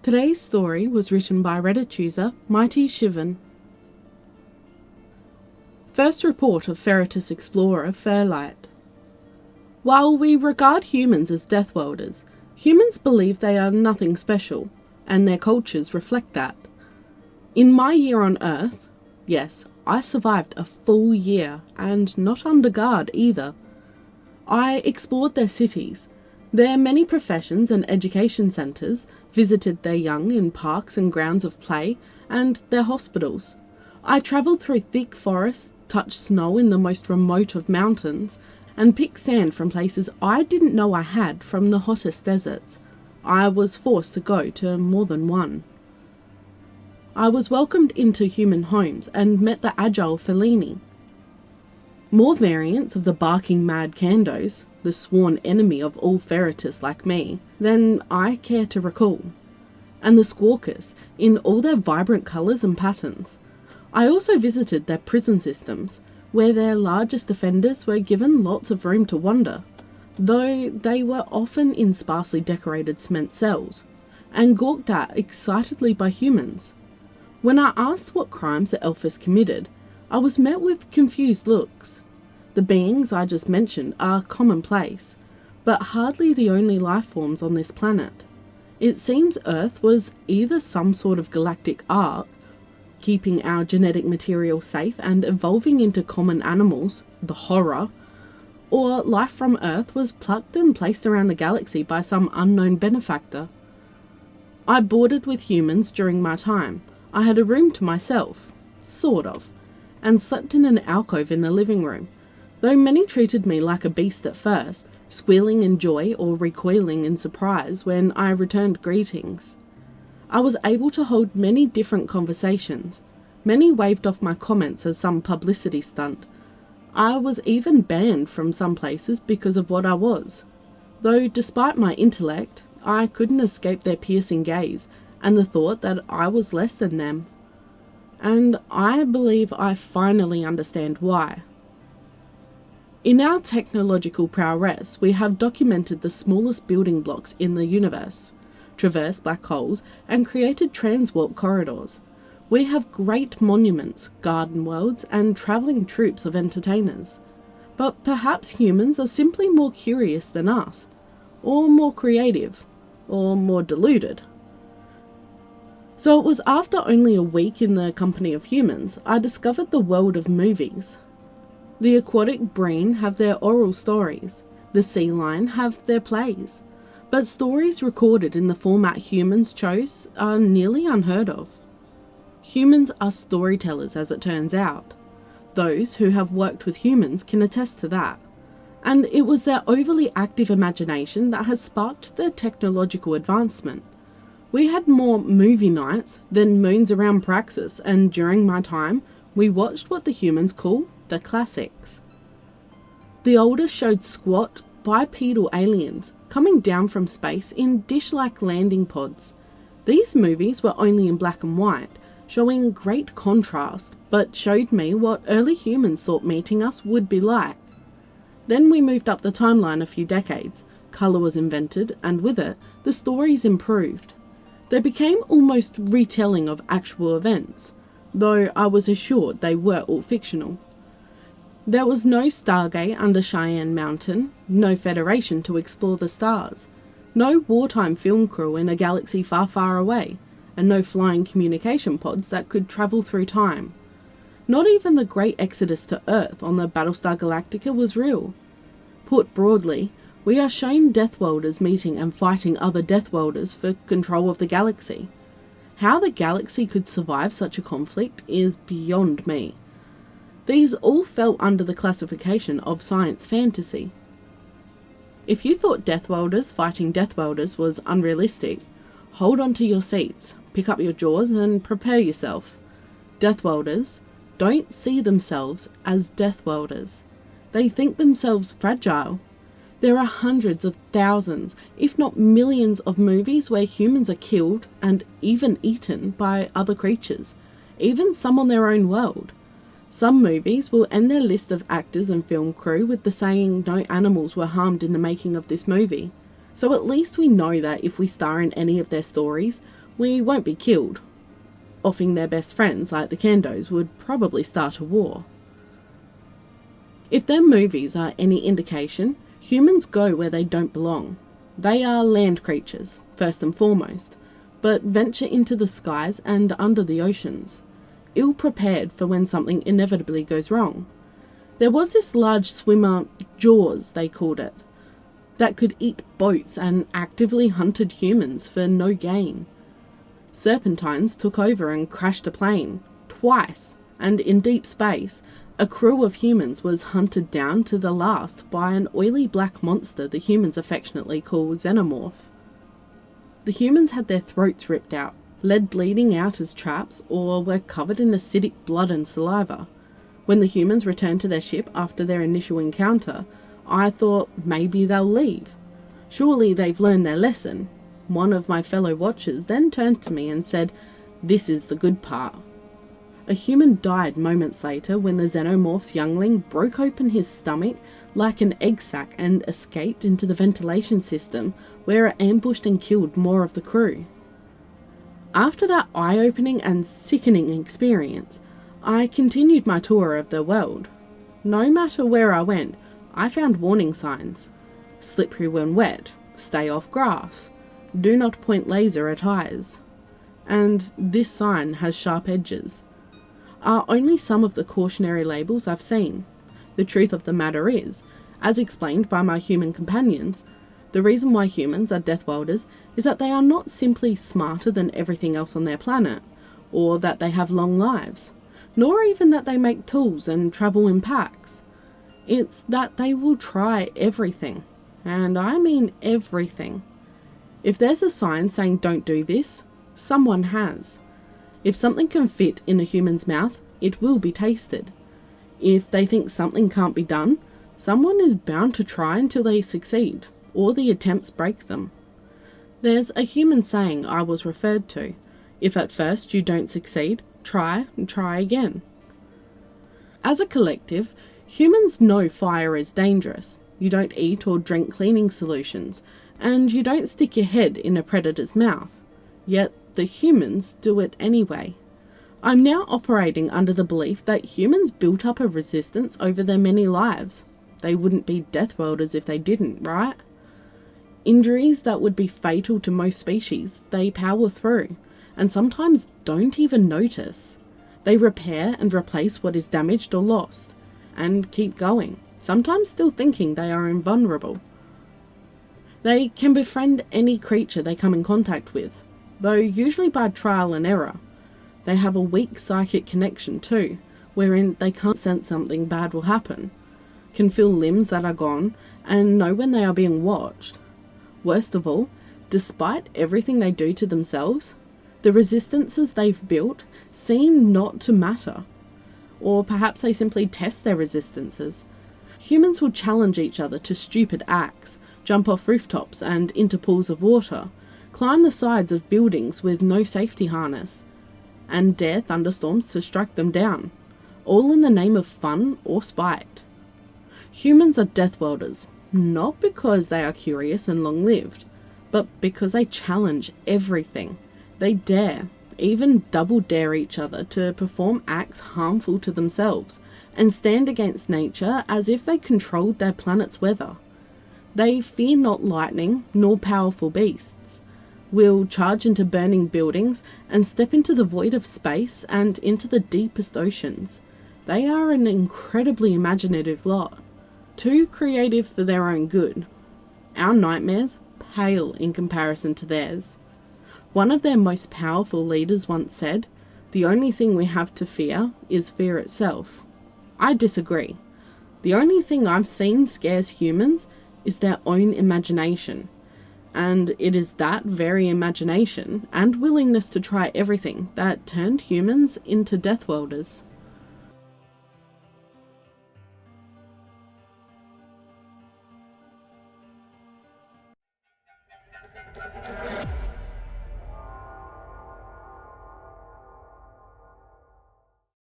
Today's story was written by Reddit user Mighty Shivan. First report of Ferritus explorer Fairlight. While we regard humans as Deathworlders, humans believe they are nothing special, and their cultures reflect that. In my year on Earth, yes, I survived a full year, and not under guard either. I explored their cities, their many professions and education centres, visited their young in parks and grounds of play, and their hospitals. I travelled through thick forests, touched snow in the most remote of mountains, and picked sand from places I didn't know I had from the hottest deserts. I was forced to go to more than one. I was welcomed into human homes and met the agile Fellini. More variants of the barking mad Candos, the sworn enemy of all Ferritus like me, than I care to recall. And the Squawkers, in all their vibrant colours and patterns. I also visited their prison systems, where their largest offenders were given lots of room to wander, though they were often in sparsely decorated cement cells, and gawked at excitedly by humans. When I asked what crimes the Elfers committed, I was met with confused looks. The beings I just mentioned are commonplace, but hardly the only life forms on this planet. It seems Earth was either some sort of galactic ark, keeping our genetic material safe and evolving into common animals, the horror, or life from Earth was plucked and placed around the galaxy by some unknown benefactor. I boarded with humans during my time. I had a room to myself, sort of, and slept in an alcove in the living room, though many treated me like a beast at first, squealing in joy or recoiling in surprise when I returned greetings. I was able to hold many different conversations. Many waved off my comments as some publicity stunt. I was even banned from some places because of what I was, though despite my intellect, I couldn't escape their piercing gaze and the thought that I was less than them. And I believe I finally understand why. In our technological prowess, we have documented the smallest building blocks in the universe, traversed black holes, and created transwarp corridors. We have great monuments, garden worlds, and travelling troops of entertainers. But perhaps humans are simply more curious than us, or more creative, or more deluded. So it was after only a week in the company of humans, I discovered the world of movies. The aquatic breen have their oral stories, the sea lion have their plays, but stories recorded in the format humans chose are nearly unheard of. Humans are storytellers, as it turns out. Those who have worked with humans can attest to that. And it was their overly active imagination that has sparked their technological advancement. We had more movie nights than moons around Praxis, and during my time, we watched what the humans call the classics. The oldest showed squat, bipedal aliens coming down from space in dish-like landing pods. These movies were only in black and white, showing great contrast, but showed me what early humans thought meeting us would be like. Then we moved up the timeline a few decades, colour was invented, and with it, the stories improved. They became almost retelling of actual events, though I was assured they were all fictional. There was no Stargate under Cheyenne Mountain, no Federation to explore the stars, no wartime film crew in a galaxy far, far away, and no flying communication pods that could travel through time. Not even the great exodus to Earth on the Battlestar Galactica was real. Put broadly, we are shown Deathworlders meeting and fighting other Deathworlders for control of the galaxy. How the galaxy could survive such a conflict is beyond me. These all fell under the classification of science fantasy. If you thought Deathworlders fighting Deathworlders was unrealistic, hold on to your seats, pick up your jaws and prepare yourself. Deathworlders don't see themselves as Deathworlders. They think themselves fragile. There are hundreds of thousands, if not millions of movies where humans are killed and even eaten by other creatures, even some on their own world. Some movies will end their list of actors and film crew with the saying no animals were harmed in the making of this movie, so at least we know that if we star in any of their stories, we won't be killed. Offing their best friends like the Kandos would probably start a war. If their movies are any indication, humans go where they don't belong. They are land creatures, first and foremost, but venture into the skies and under the oceans, ill-prepared for when something inevitably goes wrong. There was this large swimmer, Jaws they called it, that could eat boats and actively hunted humans for no gain. Serpentines took over and crashed a plane, twice, and in deep space, a crew of humans was hunted down to the last by an oily black monster the humans affectionately call Xenomorph. The humans had their throats ripped out, lead bleeding out as traps, or were covered in acidic blood and saliva. When the humans returned to their ship after their initial encounter, I thought maybe they'll leave. Surely they've learned their lesson. One of my fellow watchers then turned to me and said, "This is the good part." A human died moments later when the Xenomorph's youngling broke open his stomach like an egg sac and escaped into the ventilation system, where it ambushed and killed more of the crew. After that eye-opening and sickening experience, I continued my tour of the world. No matter where I went, I found warning signs. Slippery when wet, stay off grass, do not point laser at eyes, and this sign has sharp edges, are only some of the cautionary labels I've seen. The truth of the matter is, as explained by my human companions, the reason why humans are Deathworlders is that they are not simply smarter than everything else on their planet, or that they have long lives, nor even that they make tools and travel in packs. It's that they will try everything, and I mean everything. If there's a sign saying don't do this, someone has. If something can fit in a human's mouth, it will be tasted. If they think something can't be done, someone is bound to try until they succeed, or the attempts break them. There's a human saying I was referred to: if at first you don't succeed, try and try again. As a collective, humans know fire is dangerous. You don't eat or drink cleaning solutions, and you don't stick your head in a predator's mouth. Yet the humans do it anyway. I'm now operating under the belief that humans built up a resistance over their many lives. They wouldn't be Deathworlders if they didn't, right? Injuries that would be fatal to most species, they power through, and sometimes don't even notice. They repair and replace what is damaged or lost, and keep going, sometimes still thinking they are invulnerable. They can befriend any creature they come in contact with, though usually by trial and error. They have a weak psychic connection too, wherein they can't sense something bad will happen, can feel limbs that are gone, and know when they are being watched. Worst of all, despite everything they do to themselves, the resistances they've built seem not to matter. Or perhaps they simply test their resistances. Humans will challenge each other to stupid acts, jump off rooftops and into pools of water, climb the sides of buildings with no safety harness, and dare thunderstorms to strike them down, all in the name of fun or spite. Humans are Deathworlders, not because they are curious and long-lived, but because they challenge everything. They dare, even double dare each other to perform acts harmful to themselves, and stand against nature as if they controlled their planet's weather. They fear not lightning, nor powerful beasts, will charge into burning buildings and step into the void of space and into the deepest oceans. They are an incredibly imaginative lot, too creative for their own good. Our nightmares pale in comparison to theirs. One of their most powerful leaders once said, "The only thing we have to fear is fear itself." I disagree. The only thing I've seen scares humans is their own imagination, and it is that very imagination and willingness to try everything that turned humans into Deathworlders.